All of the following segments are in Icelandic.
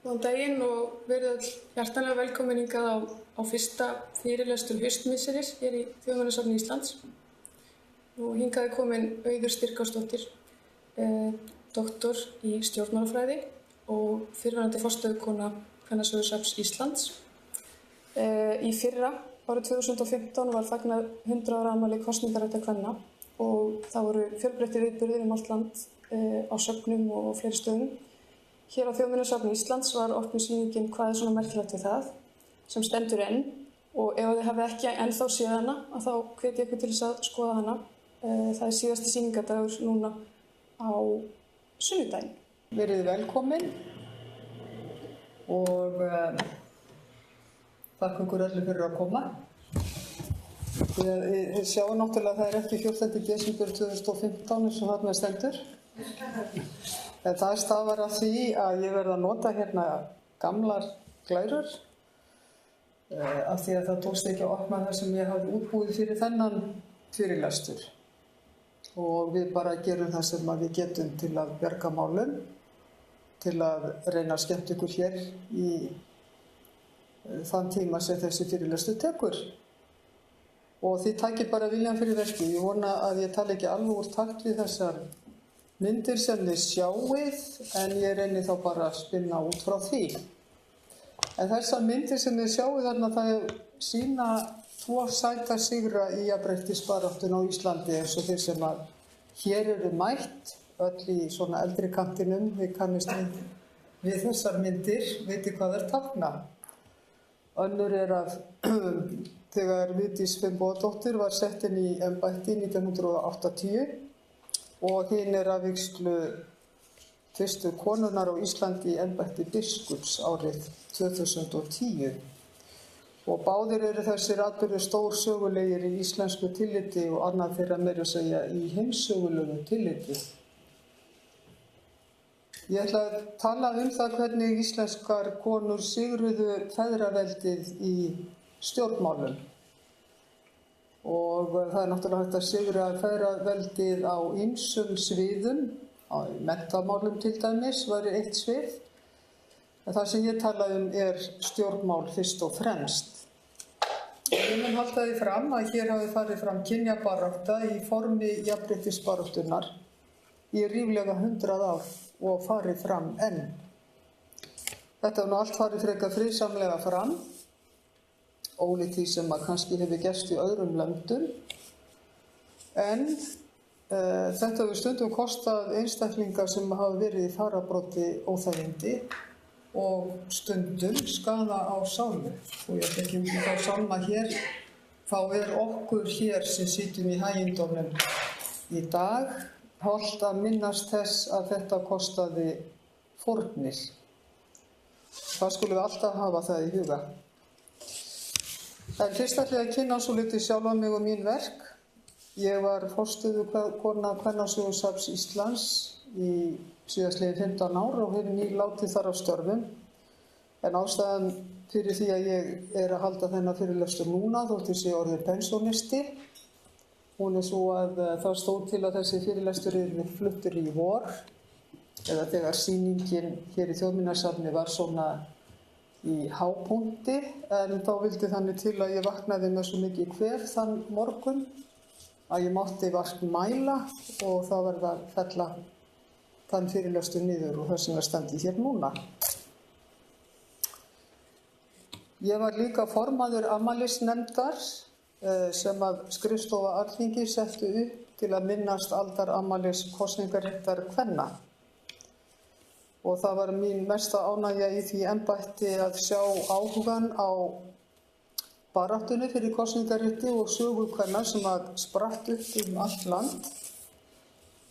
Góðan daginn og verið öll hjartanlega velkomin hingað á fyrsta fyrirlestur haustmisseris hér í Þjóðminjasafni Íslands. Og hingað komin Auður Styrkársdóttir, doktor í stjórnmálafræði og fyrrverandi forstöðukona Kvennasögusafns Íslands. Í fyrra, árið 2015, var fagnað 100 ára afmæli kosningaréttar kvenna og það voru fjölbreyttir viðburðir allt land á söfnum og fleiri stöðum. Hér á Þjóðminjasafni Íslands var opnuð sýningin Hvað svona merkilegt við það, sem stendur enn, og ef þið hafið ekki ennþá séð hana, þá hvet ég ykkur til þess að skoða hana. Það síðasti sýningadagur núna á sunnudaginn. Verið velkomin og þakka ykkur allir fyrir að koma. Þið sjáu náttúrulega að það ekki 14. desember 2015 eins og þarna stendur. En það stafar af því að ég verð að nota hérna gamlar glærur af því að það tókst ekki að opna það sem ég hafði útbúið fyrir þennan fyrirlestur. Og við bara gerum það sem við getum til að bjarga málum, til að reyna að skemmta ykkur hér í þann tíma sem þessi fyrirlestur tekur. Og þið takið bara viljan fyrir verkið. Ég vona að ég tala ekki alveg úr takt við þessar myndir sem þið sjáið, en ég reyni þá bara að spinna út frá því. En þessar myndir sem þið sjáið þarna, það sýna 2 sæta sigra í jafnréttisbaráttunni á Íslandi, eins og þeir sem að hér eru mætt, öll í svona eldri kantinum, við kannist við þessar myndir, veitir hvað þær tákna. Önnur að þegar Vigdís Finnbogadóttir var sett inn í embætti 1980 og hin að vígslu fyrstu konunnar á Íslandi í embætti biskups árið 2010. Og báðir eru þessir atburðir stórsögulegir í íslensku tilliti og annað þeirra meira að segja í heimssögulegu tilliti. Ég ætla að tala það hvernig íslenskar konur sigruðu feðraveldið í stjórnmálum. Og það náttúrulega hægt að sigra feðraveldið á ýmsum sviðum, á menntamálum til dæmis var eitt svið. En það sem ég tala stjórnmál fyrst og fremst. Ég mun halda því fram að hér hafi farið fram kynjabarátta í formi jafnréttisbaráttunnar í ríflega 100 ár og farið fram enn. Þetta hefur allt farið frekar friðsamlega fram, ólíkt því sem að kannski hefur gerst í öðrum löndum, en þetta hefur stundum kostað einstaklingar sem hafa verið í fararbroddi óþægindi og stundum skaða á sálu. Og ég ekki þá sálma hér, þá okkur hér sem sitjum í hægindómnum í dag hollt að minnast þess að þetta kostaði fórnir. Það skulum við alltaf hafa það í huga. En fyrst ætla ég að kynna svo litið sjálfa mig og mín verk. Ég var forstöðukona Kvennasögusafns Íslands í síðastliðin 15 ár og hefur nýlátið þar á störfum. En ástæðan fyrir því að ég að halda þennan fyrirlestur núna, þótt ég sé orðinn pensjónisti. Hún svo að það stóð til að þessi fyrirlestur fluttur í vor, eða þegar sýningin hér í Þjóðminjasafni var svona í hápunkti, en þá vildi þannig til að ég vaknaði með svo mikið kvef þann morgun að ég mátti vart mæla og þá verði að fella þann fyrirlestur niður og þess vegna standi hér núna. Ég var líka formaður afmælisnefndar sem að skrifstofa Alþingi settu upp til að minnast aldarafmælis kosningaréttar kvenna. Og það var mín mesta ánægja í því embætti að sjá áhugann á baráttunni fyrir kosningarétti og sögu kvenna sem að spratt upp allt land.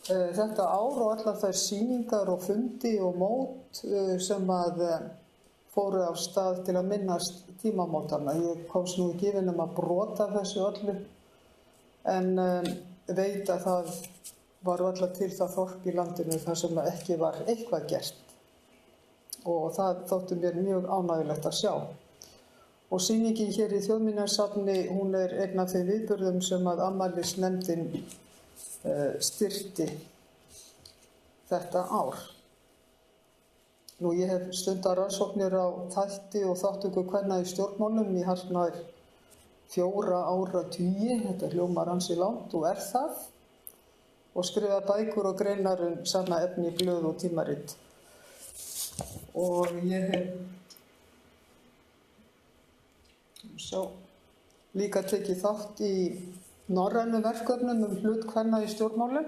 Þetta ár og allar þær sýningar og fundi og mót sem að fóru af stað til að minnast tímamótanna. Ég komst nú ekki yfir að brota þessu öllu, en veit að það var allar til það þorp í landinu þar sem ekki var eitthvað gert. Og það þótti mér mjög ánægjulegt að sjá. Og sýningin hér í Þjóðminjasafni, hún einn af þeim viðburðum sem að afmælisnefndin styrkti þetta ár. Ég hef stundað rannsóknir á þætti og þátttöku kvenna í stjórnmálum í hartnær 4 áratugi, þetta hljómar ansi langt og það, og skrifað bækur og greinar sama efni í blöð og tímarit. Og ég hef líka tekið þátt í norrænu verkefnum hlut kvenna í stjórnmálum.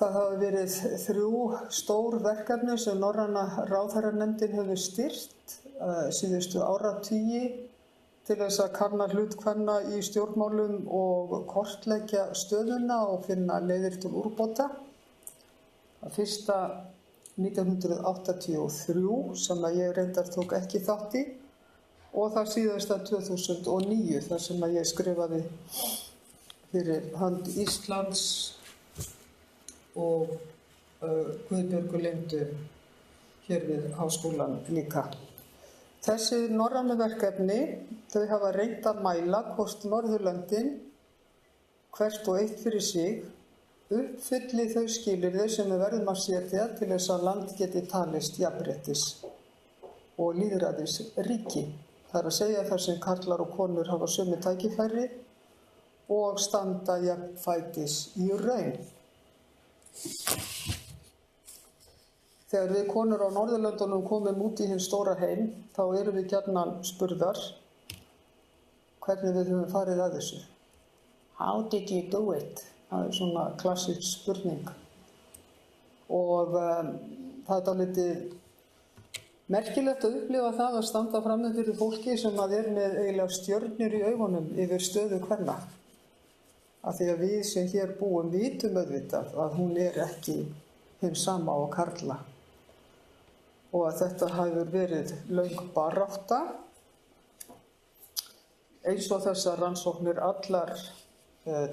Það hafa verið 3 stór verkefni sem norræna ráðherranefndin hefur styrkt síðustu áratugi til þess að kanna hlut kvenna í stjórnmálum og kortleggja stöðuna og finna leiðir til úrbóta. Það fyrsta 1983 sem ég reyndar tók ekki þátt í og það síðasta 2009 þar sem ég skrifaði fyrir hönd Íslands og Guðbjörgu Lindu hér við háskólann líka. Þessi norrænu verkefni, þau hafa reynt að mæla hvort Norðurlöndin, hvert og eitt fyrir sig, uppfylli þau skilyrði sem við verðum að setja til þess að land geti talist jafnréttis og lýðræðisríki. Það er að segja þar sem karlar og konur hafa sömu tækifæri og standa jafnfætis í raun. Þegar við konur á Norðurlöndunum komum út í hinn stóra heim, þá erum við gjarnan spurðar hvernig við höfum farið að þessu. How did you do it? Það er svona klassísk spurning. Og það er dálítið merkilegt að upplifa það að standa frammi fyrir fólki sem er með eiginlega stjörnur í augunum yfir stöðu kvenna. Af því að við sem hér búum vitum auðvitað að hún er ekki hinn sama og karla. Og að þetta hefur verið löng barátta, eins og þessar rannsóknir allar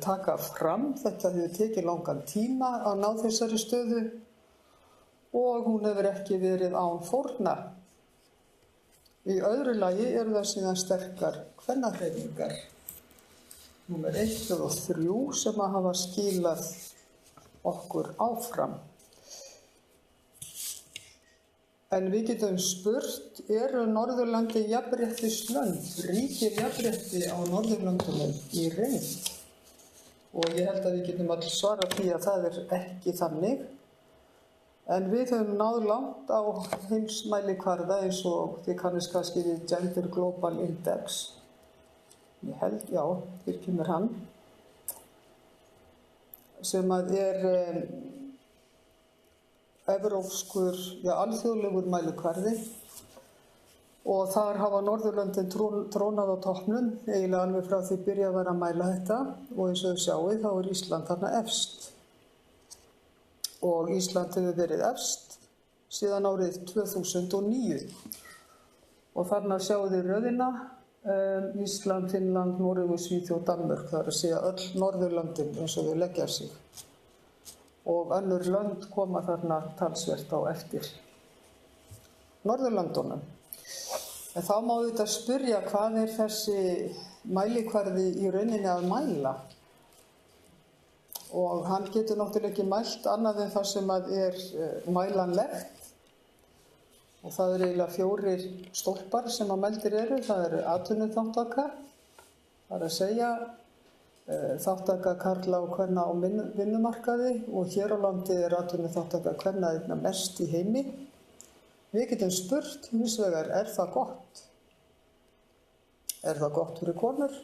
taka fram. Þetta hefur tekið langan tíma að ná þessari stöðu og hún hefur ekki verið án fórna. Í öðru lagi eru það síðan sterkar kvennahreyfingar, númer 1 og 3, sem að hafa skilað okkur áfram. En við getum spurt, eru Norðurlöndin jafnréttislönd? Ríkir jafnrétti á Norðurlöndunum í reynd? Og ég held að við getum alls svarað því að það er ekki þannig. En við höfum náð langt á heimsmælikvarða eins og þið kannist kannski við Gender Global Index. Ég held, já, hér kemur hann, sem að er evrópskur, alþjóðlegur mælikvarði og þar hafa Norðurlöndin trónað á toppnum, eiginlega alveg frá því byrja að vera að mæla þetta og eins og þau sjáið þá er Ísland þarna efst. Og Ísland hefur verið efst síðan árið 2009 og þarna sjáum við röðina Ísland, Finnland, Noregur, Svíþjóð og Danmörk. Það er að segja öll Norðurlöndin eins og þau leggja sig. Og önnur lönd koma þarna talsvert á eftir Norðurlöndunum. En þá má auðvitað spyrja hvað er þessi mælikvarði í rauninni að mæla? Og hann getur náttúrulega ekki mælt annað en það sem er mælanlegt. Og það eru eiginlega 4 stólpar sem að mældir eru. Það eru atvinnuþátttaka, það er að segja þátttaka karla og kvenna á vinnumarkaði og hér á landi er atvinnuþátttaka kvenna einna mest í heimi. Við getum spurt hins vegar, er það gott? Er það gott fyrir konur?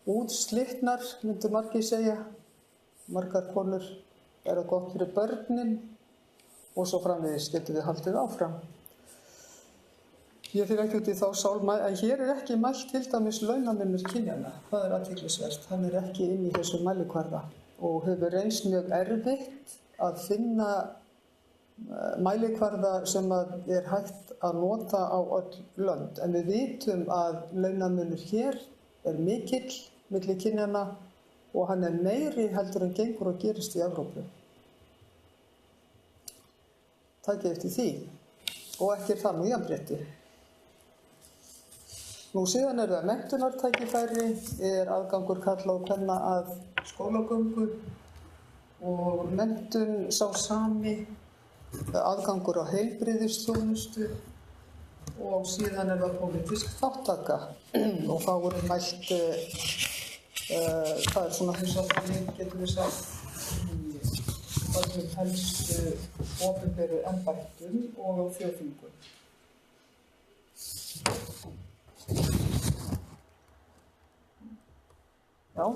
Útslitnar, myndu margir segja, margar konur, er það gott fyrir börnin og svo framvegis getum við haldið áfram. Ég fyrir ekki út í þá sálma, en hér er ekki mælt til dæmis launamunur kynjanna. Það er athyglisvert, hann er ekki inn í þessu mælikvarða og hefur reynst mjög erfitt að finna mælikvarða sem er hægt að nota á öll lönd. En við vitum að launamunur hér er mikill milli kynjanna og hann er meiri heldur en gengur og gerist í Evrópu. Takið eftir því. Og ekki er það nú jafnrétti. Nú síðan eru það menntunartækifæri, er aðgangur karla og kvenna að skólagöngu og menntun sá sami aðgangur á heilbrigðisþjónustu og síðan það pólitísk þátttaka og þá mælt, það svona þess að getum við sagt í öllum helstu opinberu embættum og á þjóðþingum. Já.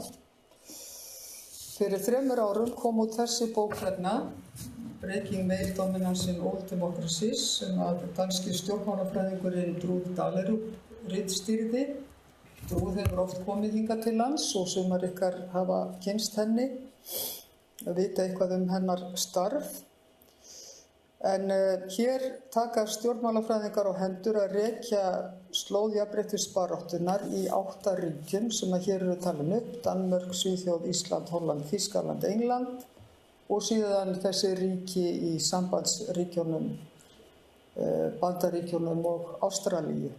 Fyrir 3 árum kom út þessi bók hérna, Breaking Male Dominance in All Democracies, sem að danski stjórnmálafræðingurinn Drude Dahlerup ritstýrði. Drude hefur oft komið hingað til lands og sumar ykkar hafa kynnst henni, vita eitthvað hennar starf. En hér taka stjórnmálafræðingar á hendur að rekja slóð jafnréttisbaráttunnar í 8 ríkjum sem að hér eru talin upp: Danmörk, Svíþjóð, Ísland, Holland, Þýskaland, England og síðan þessi ríki í sambandsríkjunum, Bandaríkjunum og Ástralíu.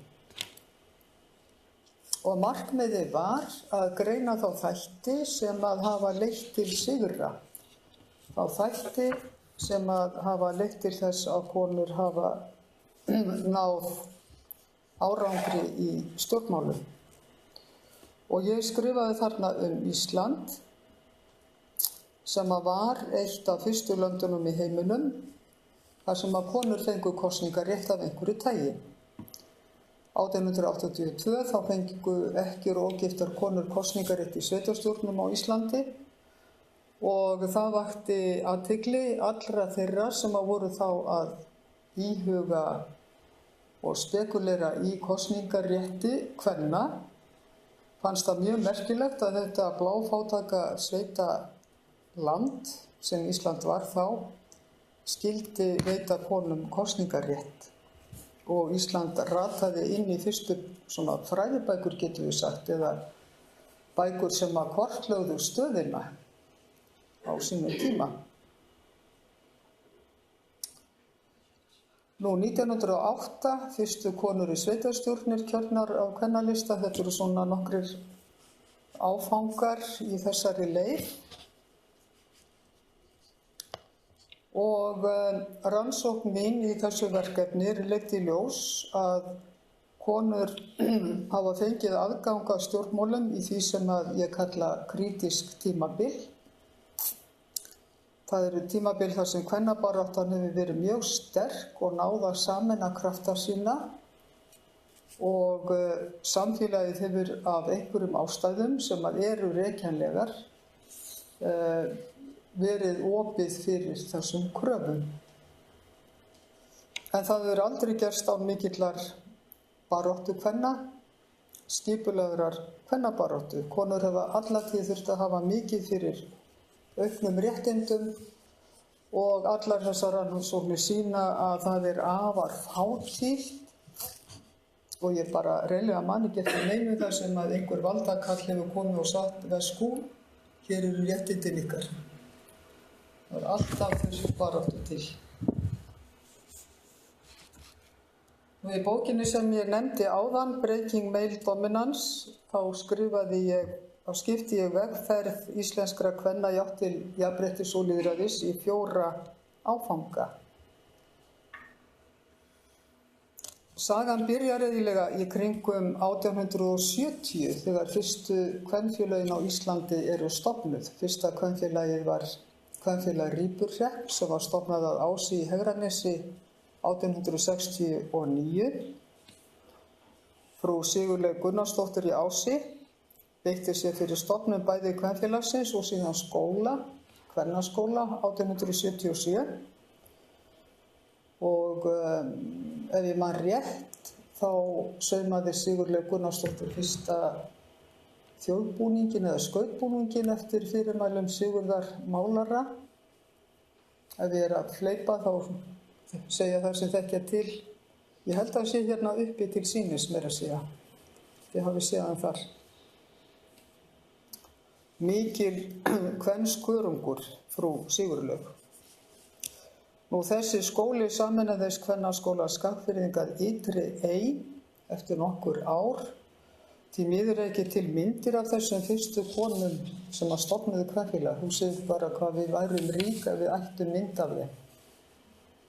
Og markmiðið var að greina þá þætti sem að hafa leitt til sigra, þá þætti sem að hafa leitt til þess að konur hafa náð árangri í stjórnmálum. Og ég skrifaði þarna Ísland, sem að var eitt af fyrstu löndunum í heiminum, þar sem að konur fengu kosningarétt af einhverju tagi. 1882 þá fengu ekki ógiftar konur kosningarétt í sveitarstjórnum á Íslandi og það vakti athygli allra þeirra sem að voru þá að íhuga og spekulera í kosningarétti kvenna. Fannst það mjög merkilegt að þetta bláfátaka sveitaland sem Ísland var þá skyldi veita konum kosningarétt. Og Ísland rataði inn í fyrstu svona fræðibækur, getum við sagt, eða bækur sem að kortlögðu stöðina á sínum tíma. Nú 1908, fyrstu konur í sveitarstjórnir kjörnar á kvennalista, þetta eru svona nokkrir áfangar í þessari leið. Og rannsókn mín í þessu verkefni leiddi í ljós að konur hafa fengið aðgang að stjórnmálum í því sem að ég kalla krítísk tímabil. Það eru tímabil þar sem kvennabaráttan hefur verið mjög sterk og náð að sameina krafta sína og samfélagið hefur af einhverjum ástæðum sem að eru rekjanlegar verið opið fyrir þessum kröfum. En það hefur aldrei gerst án mikillar baráttu kvenna, skipulagðrar kvennabaráttu. Konur hafa alla tíð þurft að hafa mikið fyrir auknum réttindum og allar þessar rannsóknir sýna að það afar fátítt og ég bara reynilega man ekki eftir neinu þar sem að einhver valdakall hefur komið og sagt: "Vesku, hér eru réttindin ykkar." Það alltaf þessu baráttu til. Og í bókinni sem ég nefndi áðan, Breaking Male Dominance, þá skipti ég vegferð íslenskra kvenna í átt til jafnréttis og lýðræðis í 4 áfanga. Sagan byrjar eiginlega í kringum 1870 þegar fyrstu kvenfélögin á Íslandi eru stofnuð. Fyrsta kvenfélagið var Kvenfélag Rípurhrepps sem var stofnað að Ási í Hegranesi 1869. Frú Sigurlaug Gunnarsdóttir í Ási beitti sér fyrir stofnun bæði kvenfélagsins og síðan skóla, kvennaskóla 1877. Og ef ég man rétt þá saumaði Sigurlaug Gunnarsdóttir fyrsta þjóðbúningin eða skautbúningin eftir fyrirmælum Sigurðar málara. Ef ég að hleypa þá segja það sem þekkja til. Ég held að sé hérna uppi til sýnis meira að segja. Þið hafið séð hann þar. Mikil kvenskörungur, frú Sigurlaug. Nú þessi skóli sameinaðist kvennaskóla Skagfirðingar Ytri Ey eftir nokkur ár. Því miður ekki til myndir af þessum fyrstu konum sem að stofnuðu kvenfélag. Húsið bara hvað við værum rík ef við ættum mynd af þeim.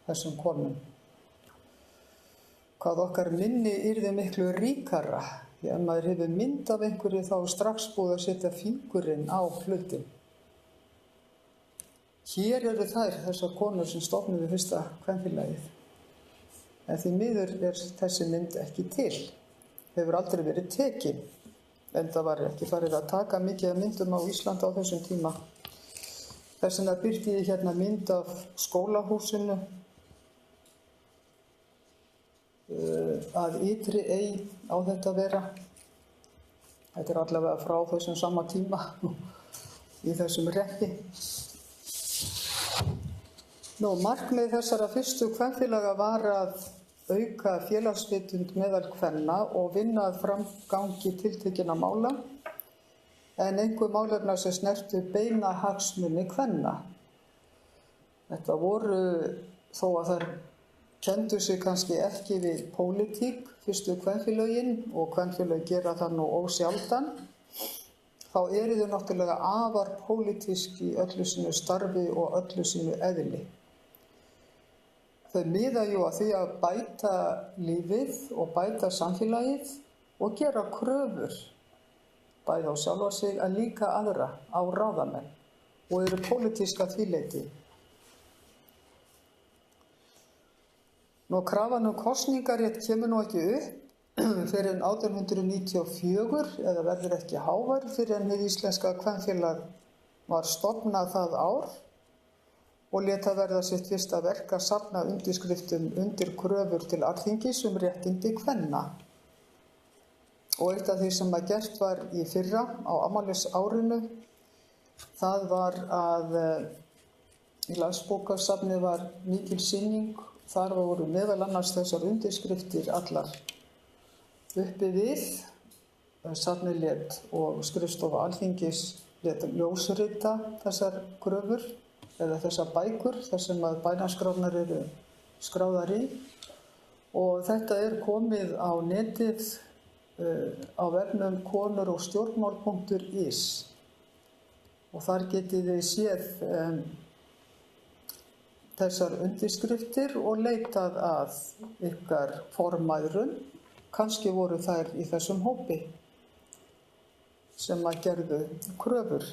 þessum konum. Hvað okkar minni yrði miklu ríkara. Því ef maður hefur mynd af einhverju þá er strax búið að setja fingurinn á hlutin. Hér eru þessar konur sem stofnuðu fyrsta kvenfélagið. En því miður er þessi mynd ekki til. Hefur aldrei verið tekin. En það var ekki farið að taka mikið af myndum á Íslandi á þessum tíma. Þess vegna birti ég hérna mynd af skólahúsinu að Ytri Ey á þetta að vera. Þetta er allavega frá þessum sama tíma í þessum reppi. Markmið þessara fyrstu kvenfélaga var að auka félagsvitund meðal kvenna og vinna að framgangi tiltekinna mála, en einhver málefna sem snertu beina hagsmuni kvenna. Þetta voru, þó að þær kenndu sig kannski ekki við pólitík, fyrstu kvenfélögin, og kvenfélög gera það nú ósjaldan, þá eru þau náttúrulega afar pólitísk í öllu sínu starfi og öllu sínu eðli. Þau miða jú að því að bæta lífið og bæta samfélagið og gera kröfur, bæði á sjálfa sig en líka aðra á ráðamenn, og eru pólitísk að því leyti. Krafan kosningarétt kemur nú ekki upp fyrir en 1894 eða verður ekki hávær fyrir en hið íslenska kvenfélag var stofnað það ár og lét það verða sitt fyrsta verk að safna undirskriftum undir kröfur til Alþingis réttindi kvenna. Og eitt af því sem að gert var í fyrra á afmælisárinu, það var að í Landsbókasafni var mikil sýning. Þar voru meðal annars þessar undirskriftir allar uppi við. Safnið lét og skrifstofa Alþingis lét ljósrita þessar kröfur eða þessar bækur, þar sem að bænaskránar eru skráðar í. Og þetta er komið á netið á vefnum konurogstjórnmál.is og þar getið þið séð þessar undirskriftir og leitað að ykkar formæðrum. Kannski voru þær í þessum hópi sem að gerðu kröfur.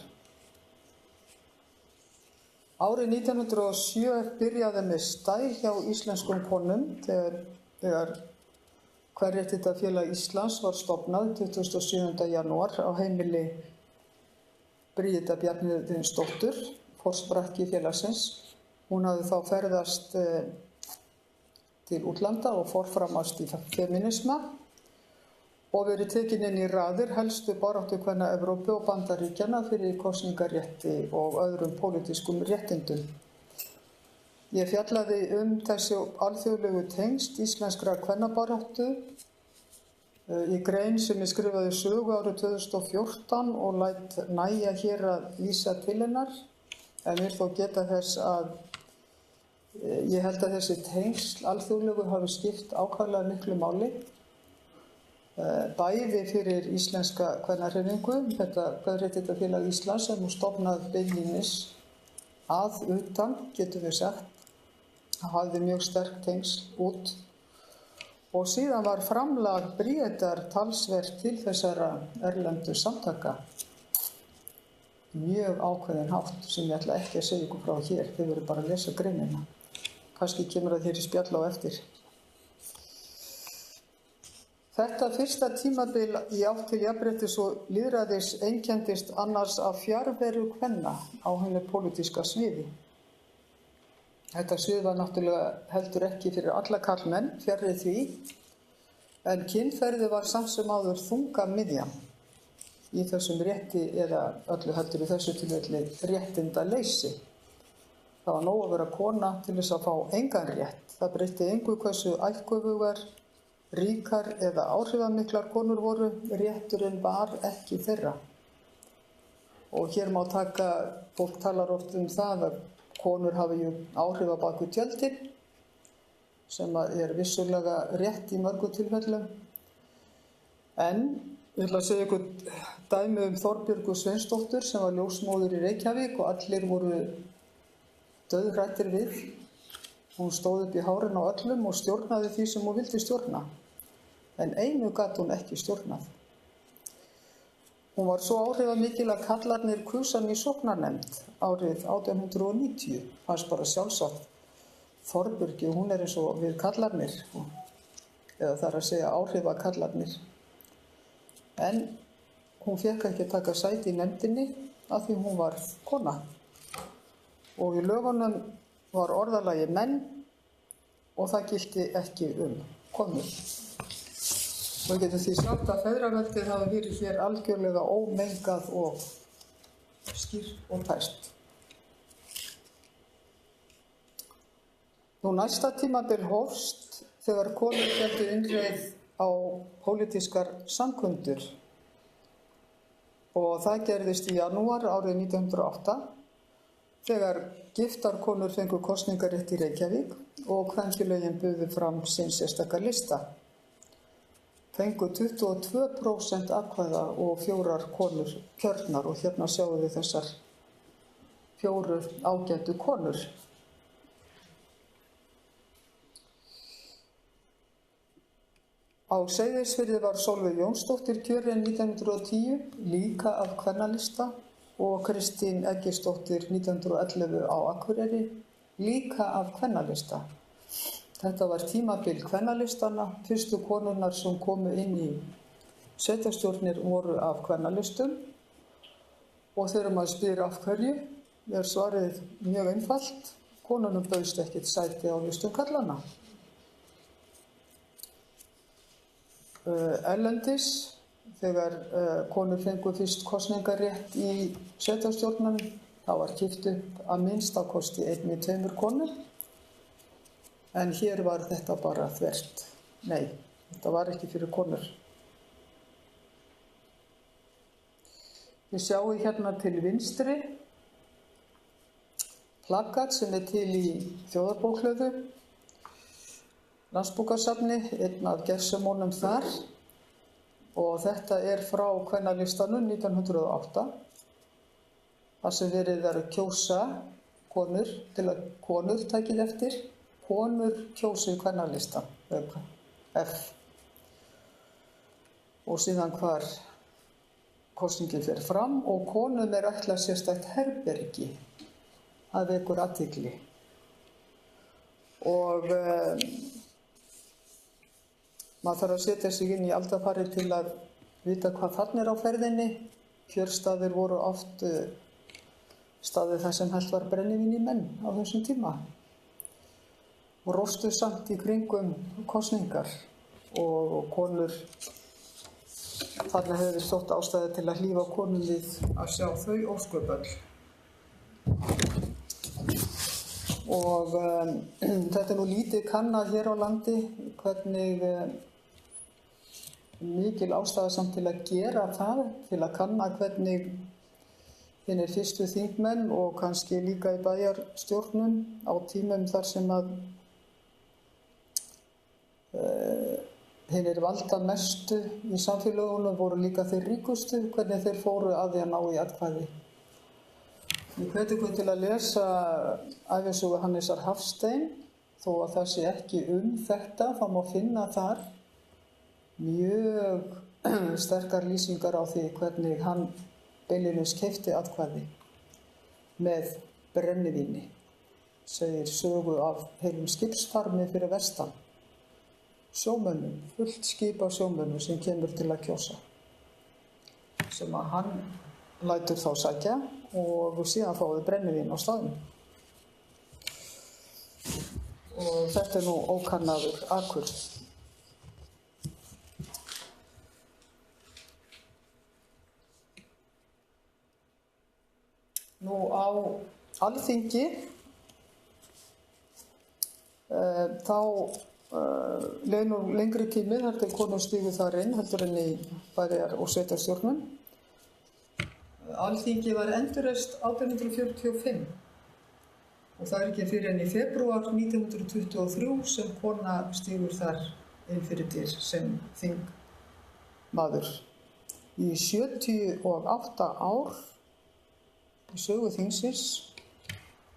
Árið 1907 byrjaði með stæl hjá íslenskum konum þegar Kvenréttindafélag Íslands var stofnað 27. janúar á heimili Bríetar Bjarnhéðinsdóttur, forsprakki félagsins. Hún hafði þá ferðast til útlanda og forframast í feminisma og verið tekin inn í raðir helstu baráttukvenna Evrópu og Bandaríkjanna fyrir kosningarétti og öðrum pólitískum réttindum. Ég fjallaði þessi alþjóðlegu tengsl íslenskra kvennabaráttu í grein sem ég skrifaði sögu árið 2014 og læt nægja hér að vísa til hennar, en vil þó geta þess að ég held að þessi tengsl alþjóðlegu hafi skipt ákaflega miklu máli, bæði fyrir íslenska kvennahreyfingu, þetta Kvenréttindafélag Íslands sem nú stofnað beinlínis að utan, getum við sagt, hafði mjög sterk tengsl út. Og síðan var framlag Bríetar talsvert til þessara erlendu samtaka. Mjög ákveðin hátt sem ég ætla ekki að segja ykkur frá hér, þið verður bara að lesa greinina. Kannski kemur það hér í spjall á eftir. Þetta fyrsta tímabil í átt til jafnréttis og lýðræðis einkenndist annars af fjarveru kvenna á hinu pólitíska sviði. Þetta svið var náttúrulega heldur ekki fyrir alla karlmenn, fjarri því, en kynferði var samt sem áður þungamiðjan í þessum rétti eða öllu heldur í þessu tilfelli réttindaleysi. Það var nóg að vera kona til þess að fá engan rétt. Það breytti engu hversu ættgöfugar, ríkar eða áhrifamiklar konur voru, rétturinn var ekki þeirra. Og hér má taka, fólk talar oft það að konur hafi áhrif á baku tjöldin, sem er vissulega rétt í mörgum tilfellum. En ég ætla að segja ykkur dæmi Þorbjörgu Sveinsdóttur sem var ljósmóðir í Reykjavík og allir voru dauðhræddir við. Hún stóð upp í hárinu á öllum og stjórnaði því sem hún vildi stjórna. En einu gat hún ekki stjórnað. Hún var svo áhrifamikil að kallarnir kusu hana í sóknarnefnd árið 1890. Fannst bara sjálfsagt. Þorbjörg, hún eins og við kallarnir, eða það að segja áhrifakallarnir. En hún fékk ekki að taka sæti í nefndinni af því hún var kona. Og í lögunum var orðalagi menn og það gilti ekki konur. Og getum því sagt að feðraveldið hafi verið hér algjörlega ómengað og skýrt og fært. Nú næsta tímabil hófst þegar konur héldu innreið á pólitískar samkundur og það gerðist í janúar árið 1908 þegar giftar konur fengu kosningarétt í Reykjavík og kvenfélögin buðu fram sinn sérstaka lista. Fengu 22% atkvæða og 4 konur kjörnar og hérna sjáum við þessar 4 ágætu konur. Á Seyðisfirði var Sólveig Jónsdóttir kjörin 1910, líka af kvennalista, og Kristín Eggertsdóttir 1911 á Akureyri, líka af kvennalista. Þetta var tímabil kvennalistana. Fyrstu konurnar sem komu inn í sveitarstjórnir voru af kvennalistum og þegar maður spyr af hverju, er svarið mjög einfalt. Konunum bauðst ekkert sæti á listum karlanna. Erlendis, þegar konur fengu fyrst kosningarétt í sveitarstjórnum, það var skipt upp að minnsta kosti 1 með 2 konur. En hér var þetta bara þvert. Nei, þetta var ekki fyrir konur. Við sjáum hérna til vinstri plakat sem til í Þjóðarbókhlöðu, Landsbókasafni, einn af gersemónum þar. Og þetta frá kvennalistanum 1908. Það sem verið að kjósa konur til að konur takið eftir. Konur kjósið kvennalistan, F. Og síðan hvar kosningin fer fram og konum ætlað sérstakt herbergi. Það vekur athygli. Og maður þarf að setja sig inn í aldarfarið til að vita hvað þarna á ferðinni. Kjörstaðir voru oft staðir þar sem helst var brennivín í menn á þessum tíma. Og róstu samt í kringum kosningar og konur, þarna hefur stótt ástæði til að hlífa konum við að sjá þau ósköp öll. Og þetta nú lítið kannað hér á landi, hvernig mikil ástæða samt til að gera það, til að kanna hvernig hinir fyrstu þingmenn og kannski líka í bæjarstjórnum á tímum þar sem að hinir valda mestu í samfélagunum voru líka þeir ríkustu, hvernig þeir fóru að því að ná í atkvæði. Ég hveti ykkur til að lesa ævisögu Hannesar Hafstein, þó að það sé ekki þetta, þá má finna þar mjög sterkar lýsingar á því hvernig hann beinlínis keypti atkvæði með brennivíni, segir sögu af heilum skipsfarmi fyrir vestan. Sjómönnum, fullt skip af sjómönnum sem kemur til að kjósa, sem að hann lætur þá sækja og síðan fáið brennivín á staðnum. Og þetta nú ókannaður akur. Nú á Alþingi þá leið nú lengri tími þar til konur stígu þar inn heldur en í bæjar- og sveitarstjórnum. Alþingi var endurreist 1845 og það ekki fyrir en í febrúar 1923 sem kona stígur þar inn fyrir dyr sem þingmaður. Í 78 ár í sögu þingsins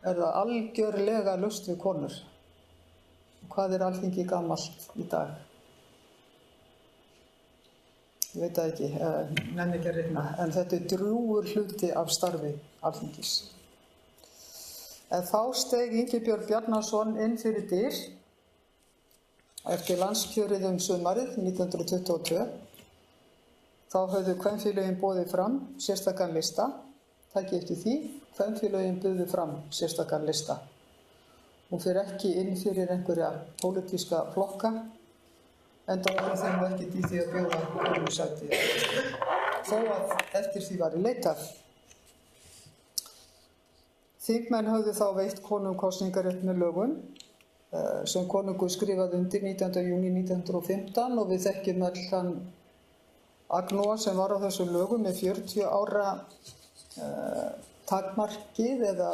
það algjörlega laust við konur. Hvað er Alþingi gamalt í dag? Ég veit það ekki, nenni ekki að reikna, en þetta drjúgur hluti af starfi Alþingis. En þá steig Ingibjörg Bjarnason inn fyrir dyr eftir landskjörið sumarið 1922. Þá höfðu kvenfélögin boðið fram sérstakan lista. Takið eftir því, kvenfélögin buðu fram sérstakan lista. Hún fer ekki inn fyrir einhverja pólitíska flokka, enda var þeim ekkert í því að bjóða konum sæti, þó að eftir því væri leitað. Þingmenn höfðu þá veitt konum kosningarétt með lögum sem konungur skrifaði undir 19. júní 1915 og við þekkjum öll þann agnúa sem var á þessum lögum með 40 ára takmarkið eða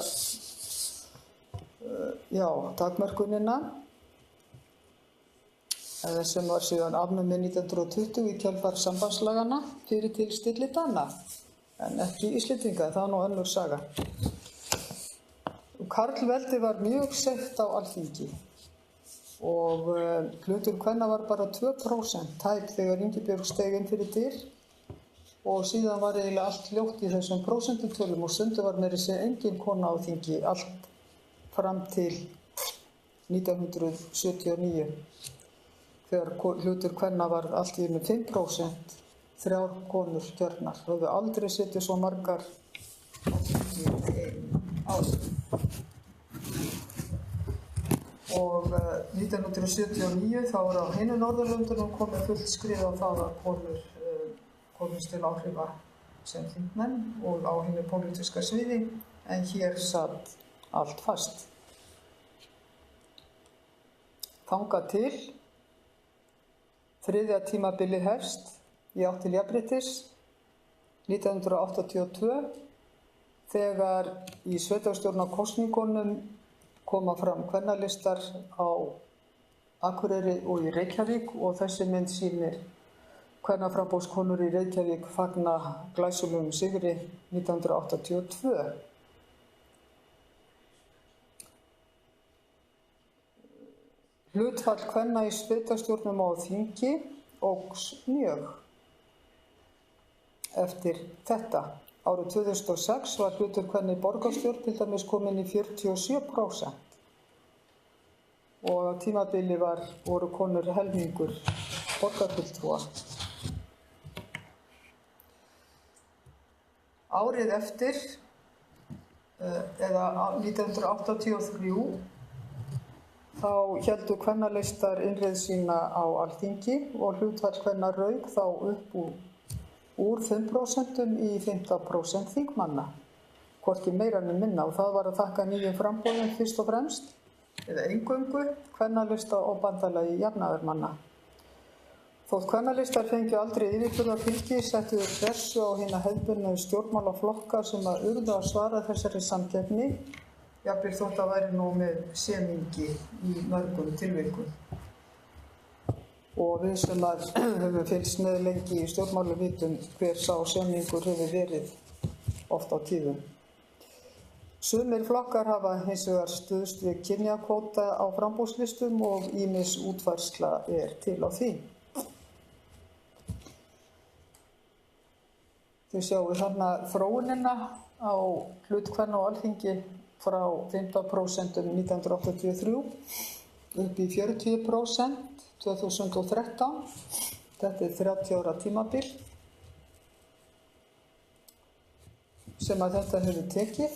takmörkunina sem var síðan afnumið 1920 í kjölfar sambandslagana fyrir tilstilli Dana, en ekki Íslendinga, það er nú önnur saga. Karlveldi var mjög sett á Alþingi og hlutur kvenna var bara 2% tæp þegar Ingibjörg steig inn fyrir dyr og síðan var eiginlega allt ljótt í þessum prósentutölum og stundum var meira að segja engin kona á þingi allt fram til 1979 þegar hlutur kvenna var allt í 5%, 3 konur kjörnar. Það höfðu aldrei setið svo margar á þingi ár. Og 1979 þá var á hinu Norðurlöndunum komið fullt skrif á það að konur komist til áhrifa sem þingmenn og á hinu pólitíska sviði, en hér satt allt fast. Þangað til þriðja tímabilið hefst í átt til jafnréttis 1982 þegar í sveitarstjórnarkosningunum koma fram kvennalistar á Akureyri og í Reykjavík og þessi mynd sýnir kvennaframboðskonur í Reykjavík fagna glæsilegum sigri 1982. Hlutfall kvenna í sveitarstjórnum á þingi óx mjög eftir þetta. Árið 2006 var hlutur kvenna í borgarstjórn til dæmis komin í 47% og á tímabili voru konur helmingur borgarfulltrúa. Árið eftir, eða 1983, þá héldu kvennalistar innreið sína á Alþingi og hlutfall kvenna rauk þá upp úr 5% í 15% þingmanna, hvorki meira né minna, og það var að þakka nýjum framboðum fyrst og fremst, eða eingöngu, kvennalista og bandalagi jafnaðarmanna. Þótt kvennalistar fengju aldrei yfirburðafylgi settu þeir pressu á hina hefðbundnu stjórnmálaflokka sem að urðu að svara þessari samkeppni, jafnvel þótt að væri nú með semingi í mörgum tilvikum. Og við sem höfum fylgst með lengi í stjórnmálum vitum hver sá semingur hefur verið oft á tíðum. Sumir flokkar hafa hins vegar stuðst við kynjakvóta á framboðslistum og ýmis útfærsla til á því. Þið sjáum þarna þróunina á hlut kvenna á Alþingi frá 15% 1983 upp í 40% 2013. Þetta 30 ára tímabil sem að þetta hefur tekið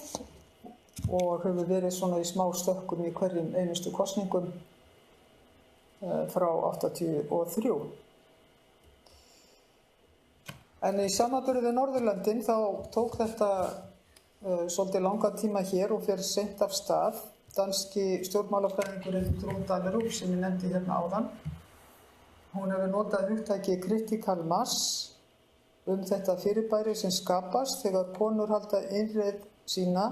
og hefur verið svona í smá stökkum í hverjum einustu kosningum frá 83. En í samanburði við Norðurlöndin þá tók þetta svolítið langan tíma hér og fer seint af stað. Danski stjórnmálafræðingurinn Trond Dahlerup sem ég nefndi hérna áðan, hún hefur notað hugtakið critical mass þetta fyrirbæri sem skapast þegar konur halda innreið sína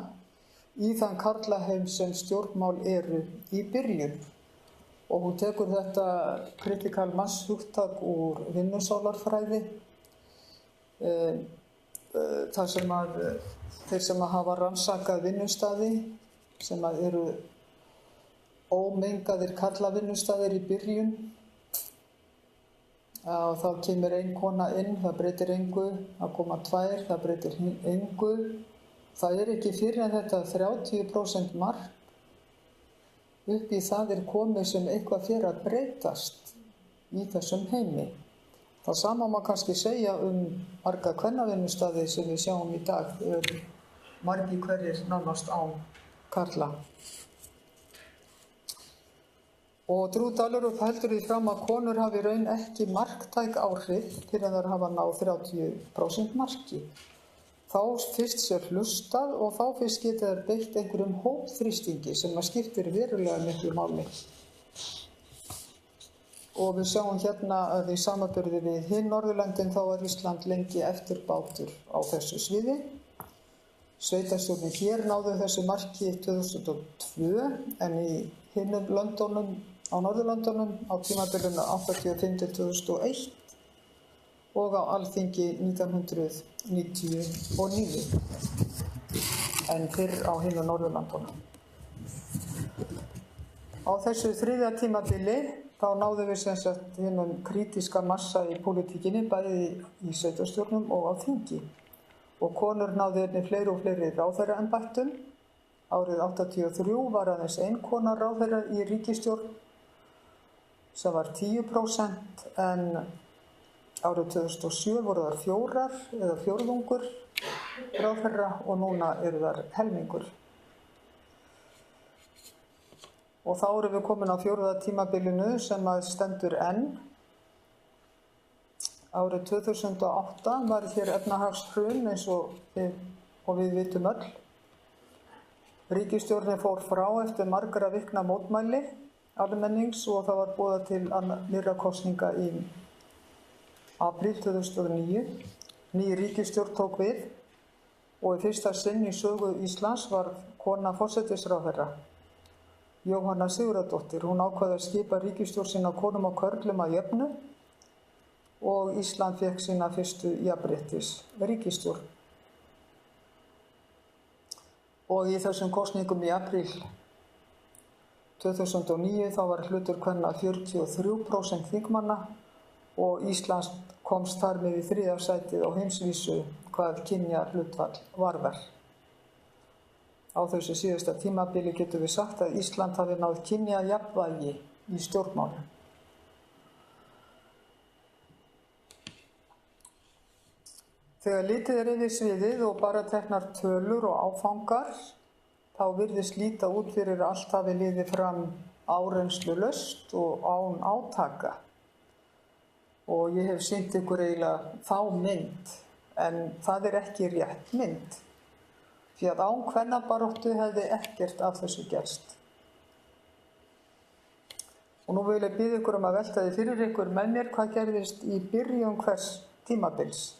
í þann karlaheim sem stjórnmál eru í byrjun. Og hún tekur þetta critical mass hugtak úr vinnusálarfræði, þar sem að þeir sem hafa rannsakað vinnustaði sem eru ómengaðir karlavinnustaðir í byrjun. Og þá kemur ein kona inn, það breytir engu, það koma 2, það breytir engu. Það ekki fyrir en þetta 30% mark upp í það komið sem eitthvað fyrir að breytast í þessum heimi. Það sama má kannski segja marga kvennavinnustaði sem við sjáum í dag, margir hverjir nánast án karla. Og Drew Dahlerup heldur því fram að konur hafi í raun ekki marktæk áhrif fyrir að þær hafa náð 30% marki. Þá fyrst sér hlustað og þá fyrst geta þær beitt einhverjum hópþrýstingi sem skiptir verulega miklu máli. Og við sjáum hérna að í samanburði við hin Norðurlöndin þá Ísland lengi eftirbátur á þessu sviði. Sveitarstjórnin hér náðu þessu marki 2002 en í hinum löndunum á Norðurlöndunum á tímabilinu 85–2001 og á Alþingi 1999 en fyrr á hinum Norðurlöndunum. Á þessu þriðja tímabili þá náðum við sem sagt hinum krítíska massa í pólitíkinni bæði í sveitarstjórnum og á þingi. Og konur náðu einnig fleiri og fleiri ráðherraembættum. Árið 1983 var aðeins ein kona ráðherra í ríkisstjórn sem var 10% en árið 2007 voru þar 4 eða fjórðungur ráðherra og núna eru þar helmingur. Og þá erum við komin á 4. tímabilinu sem stendur enn. Árið 2008 var hér efnahagshrun eins og við vitum öll. Ríkisstjórnin fór frá eftir margra vikna mótmæli almennings og það var boðað til nýrra kosninga í apríl 2009. Ný ríkisstjórn tók við og í fyrsta sinn í sögu Íslands var kona forsætisráðherra, Jóhanna Sigurðardóttir. Hún ákvað að skipa ríkisstjórn sína konum og körlum að jöfnu og Ísland fékk sína fyrstu jafnréttis ríkisstjórn. Og í þessum kosningum í apríl 2009 þá var hlutur kvenna 43% þingmanna og Ísland komst þar með í 3. sætið á heimsvísu hvað kynjahlutfall varðar. Á þessu síðasta tímabili getum við sagt að Ísland hafi náð kynjajafnvægi í stjórnmálum. Þegar litið yfir sviðið og bara teknar tölur og áfangar, þá virðist líta út fyrir að allt hafi liðið fram áreynslulaust og án átaka. Og ég hef sýnt ykkur eiginlega þá mynd, en það ekki rétt mynd. Því að án kvennabaráttu hefði ekkert af þessu gerst. Og nú vil ég biðja ykkur að velta því fyrir ykkur með mér hvað gerðist í byrjun hvers tímabils.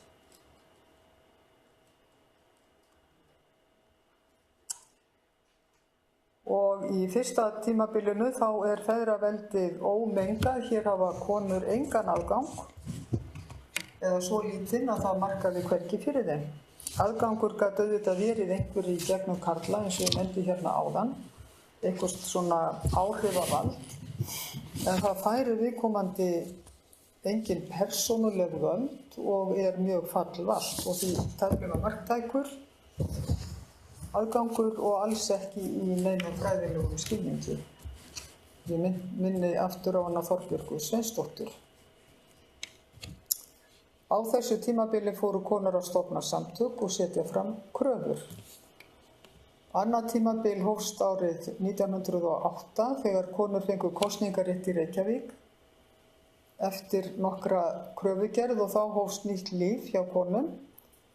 Og í fyrsta tímabilinu þá feðraveldið ómengað, hér hafa konur engan aðgang eða svo lítinn að það markaði hvergi fyrir þeim. Aðgangur gat auðvitað verið einhver í gegnum karla eins og ég nefndi hérna áðan, einhvers svona áhrifavald, en það færi viðkomandi engin persónuleg völd og mjög fallvalt og því tæplega marktækur aðgangur og alls ekki í neinum fræðilegum skilningi. Ég minni aftur á hana Þorbjörgu Sveinsdóttur. Á þessu tímabili fóru konur að stofna samtök og setja fram kröfur. Annað tímabil hófst árið 1908 þegar konur fengu kosningarétt í Reykjavík eftir nokkra kröfugerð og þá hófst nýtt líf hjá konum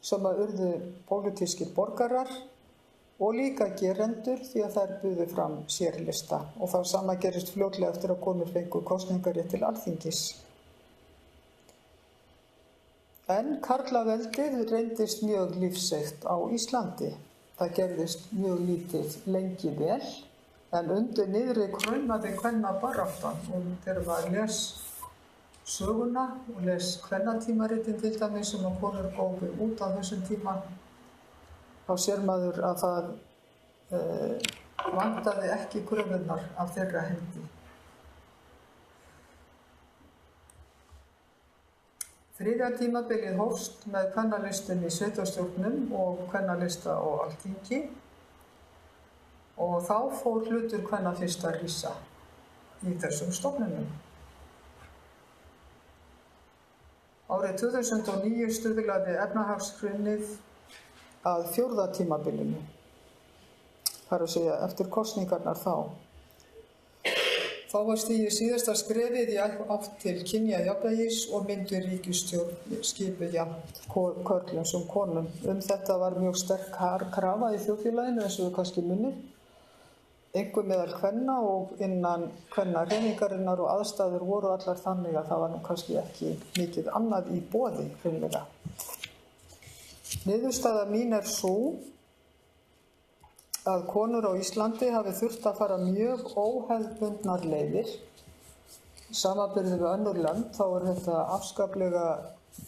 sem urðu pólitískir borgarar og líka gerendur því að þær buðu fram sérlista og það sama gerist fljótlega eftir að konur fengu kosningarétt til Alþingis. En karlaveldið reyndist mjög lífseigt á Íslandi. Það gerðist mjög lítið lengi vel, en undir niðri kraumaði kvennabaráttan og þegar maður les söguna og les kvennatímaritin til dæmis sem að konur gófu út á þessum tíma, þá sér maður að það vantaði ekki kröfurnar af þeirra hendi. Þriðja tímabilið hófst með kvennalistum í sveitarstjórnum og kvennalista á Alþingi og þá fór hlutur kvenna fyrst að rísa í þessum stofnunum. Árið 2009 stuðlaði efnahagshrunið að fjórða tímabilinu, það er að segja eftir kosningarnar þá. Þá var stigið síðasta skrefið í átt til kynjajafnvægis og myndun ríkisstjórn skipuð jafnt körlum sem konum. Þetta var mjög sterk krafa í þjóðfélaginu eins og við kannski munið, einkum meðal kvenna og innan kvennahreyfingarinnar og aðstæður voru allar þannig að það var nú kannski ekki mikið annað í boði hreinlega. Niðurstaða mín er sú að konur á Íslandi hafi þurft að fara mjög óhefðbundnar leiðir. Samanburði við önnur lönd þá er þetta afskaplega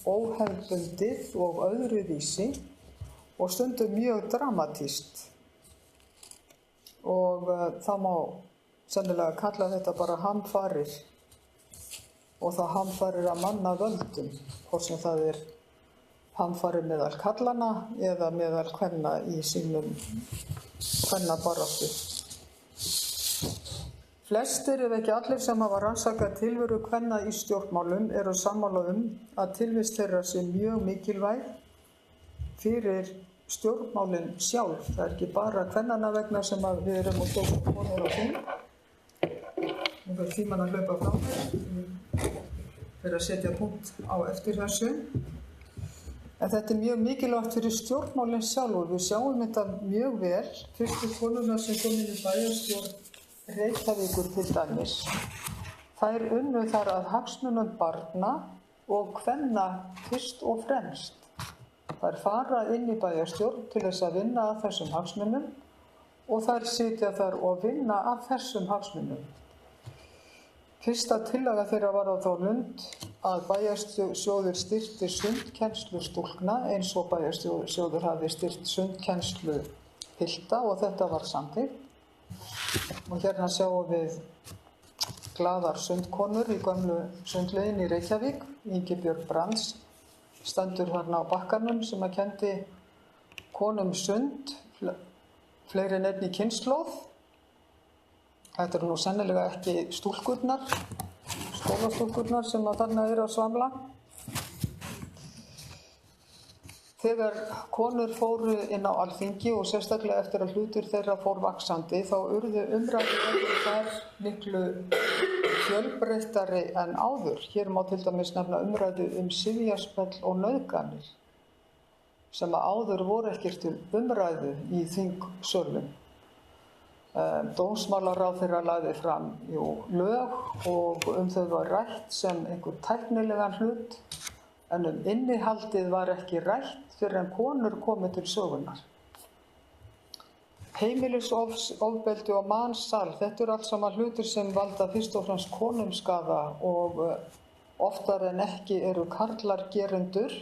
óhefðbundið og öðruvísi og stundum mjög dramatískt. Og það má sennilega kalla þetta bara hamfarir og það hamfarir að manna völdum, hvort sem það er hamfarir meðal karlana eða meðal kvenna í sínum kvennabaráttu. Flestir, ef ekki allir sem hafa rannsakað tilveru kvenna í stjórnmálum eru sammála að tilvist þeirra sé mjög mikilvæg fyrir stjórnmálin sjálf. Það er ekki bara kvennanna vegna sem við erum og stóðum konur á því. Nú fyrir tíman að hlaupa frá mér, fyrir að setja punkt á eftir þessu. En þetta er mjög mikilvægt fyrir stjórnmálin sjálf. Við sjáum þetta mjög vel. Fyrstu konurnar sem kom inn í bæjarstjórn Reykjavíkur til dæmis. Þær unnu þar að hagsmunum barna og kvenna fyrst og fremst. Þær fara inn í bæjarstjórn til þess að vinna að þessum hagsmunum og þær sitja þar og vinna að þessum hagsmunum. Fyrsta tillaga þeirra var á þá lund að bæjarsjóður styrkti sundkennslu stúlkna eins og bæjarsjóður hafi styrkt sundkennslu pilta og þetta var samþykkt. Og hérna sjáum við glaðar sundkonur í gömlu sundlaugin í Reykjavík. Ingibjörg Brands stendur þarna á bakkanum sem að kenndi konum sund, fleiri en einni kynslóð. Þetta eru nú sennilega ekki stúlkurnar, skólastúlkurnar sem að þarna eru að svamla. Þegar konur fóru inn á Alþingi og sérstaklega eftir að hlutur þeirra fór vaxandi þá urðu umræður þar miklu fjölbreyttari en áður. Hér má til dæmis nefna umræðu sifjaspell og nauðganir sem að áður voru ekkert til umræðu í þingsölum. Dómsmálaráðherra lagði fram lög og þau var rætt sem einhver tæknilegan hlut en innihaldið var ekki rætt fyrr en konur komu til sögunnar. Heimilisofbeldi og mansal, þetta allt saman hlutir sem valda fyrst og fremst konum skaða og oftar en ekki eru karlar gerendur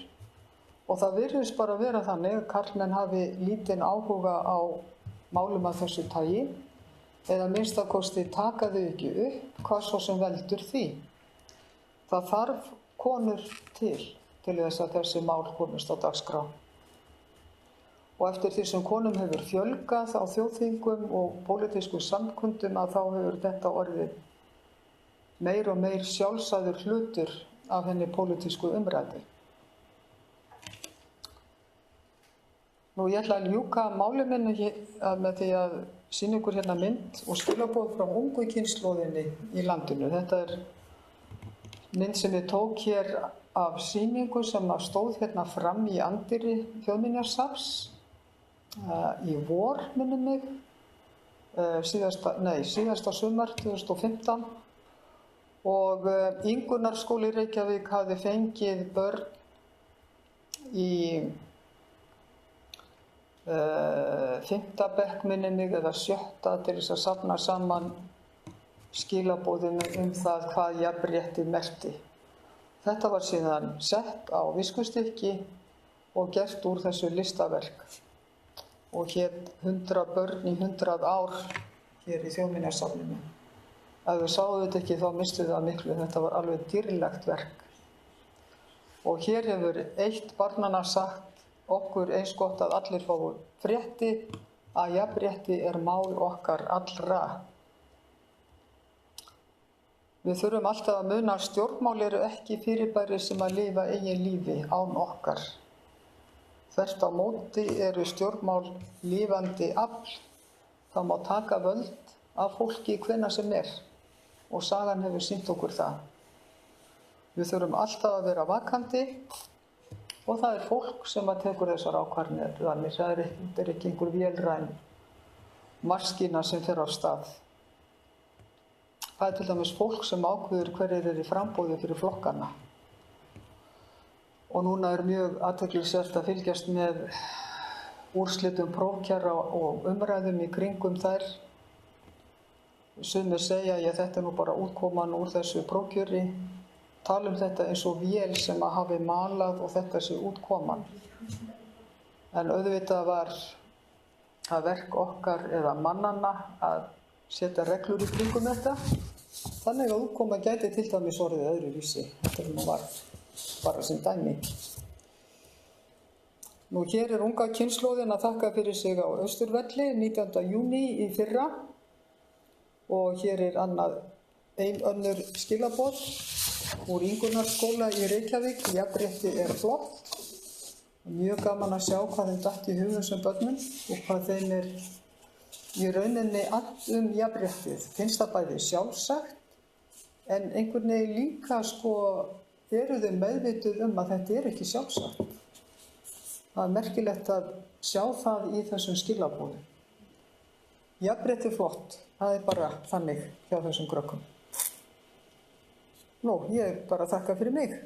og það virðist bara vera þannig að karlmenn hafi lítinn áhuga á málum af þessu tagi eða minnstakosti taka þau ekki upp hvað svo sem veldur því. Það þarf konur til þess að þessi mál komist á dagskrá. Og eftir því sem konum hefur fjölgað á þjóðþingum og pólitískum samkundum að þá hefur þetta orðið meir og meir sjálfsagður hlutur af henni pólitísku umræðu. Nú ég ætla að ljúka máli minni með því að sýna ykkur hérna mynd og skilaboð frá ungu kynslóðinni í landinu. Þetta er mynd sem ég tók hér af sýningu sem stóð hérna fram í anddyri Þjóðminjasafns í vor, minnir mig, síðasta sumar 2015 og Ingunnarskóli Reykjavík hafði fengið börn í 5. bekk minnir mig eða 7. til þess að safna saman skilaboðinu það hvað jafnrétti merkti. Þetta var síðan sett á viskustykki og gert úr þessu listaverk. og hét 100 börn í 100 ár hér í Þjóðminjasafninu. Ef þau sáu þetta ekki þá mistu þau það miklu, þetta var alveg dýrlegt verk. Og hér hefur eitt barnanna sagt okkur eins gott að allir fái frétti að jafnrétti er mál okkar allra. Við þurfum alltaf að muna að stjórnmál eru ekki fyrirbæri sem að lifa eigin lífi án okkar. Þvert á móti eru stjórnmál lifandi afl. Það má taka völd af fólki hvenær sem og sagan hefur sýnt okkur það. Við þurfum alltaf að vera vakandi og það er fólk sem að tekur þessar ákvarðanir. Það er ekki einhver vélræn maskína sem fer af stað. Það er til dæmis fólk sem ákveður hverjir eru í framboði fyrir flokkana. Og núna er mjög athyglisvert að fylgjast með úrslitum prófkjara og umræðum í kringum þær. Sumir segja að þetta er nú bara útkoman úr þessu prófkjöri. Tala þetta eins og vél sem að hafi malað og þetta sé útkoman. En auðvitað var það verk okkar eða mannanna að setja reglur í kringum þetta. Þannig að útkoma gæti til dæmis orðið öðruvísi. Þetta nú var bara sem dæmi. Nú hér er unga kynslóðin að þakka fyrir sig á Austurvelli 19. júní í fyrra og hér er önnur skilaboð úr Ingunnarskóla í Reykjavík. Jafnrétti er flott. Mjög gaman að sjá hvað þeim datt í hugum sem börnum og hvað þeim er í rauninni allt jafnréttið. Finnst það bæði sjálfsagt en einhvern veginn líka eru þau meðvituð að þetta er ekki sjálfsagt. Það er merkilegt að sjá það í þessum skilaboðum. Jafnrétti flott, það er bara þannig hjá þessum krökkum. Nú, ég bara þakka fyrir mig.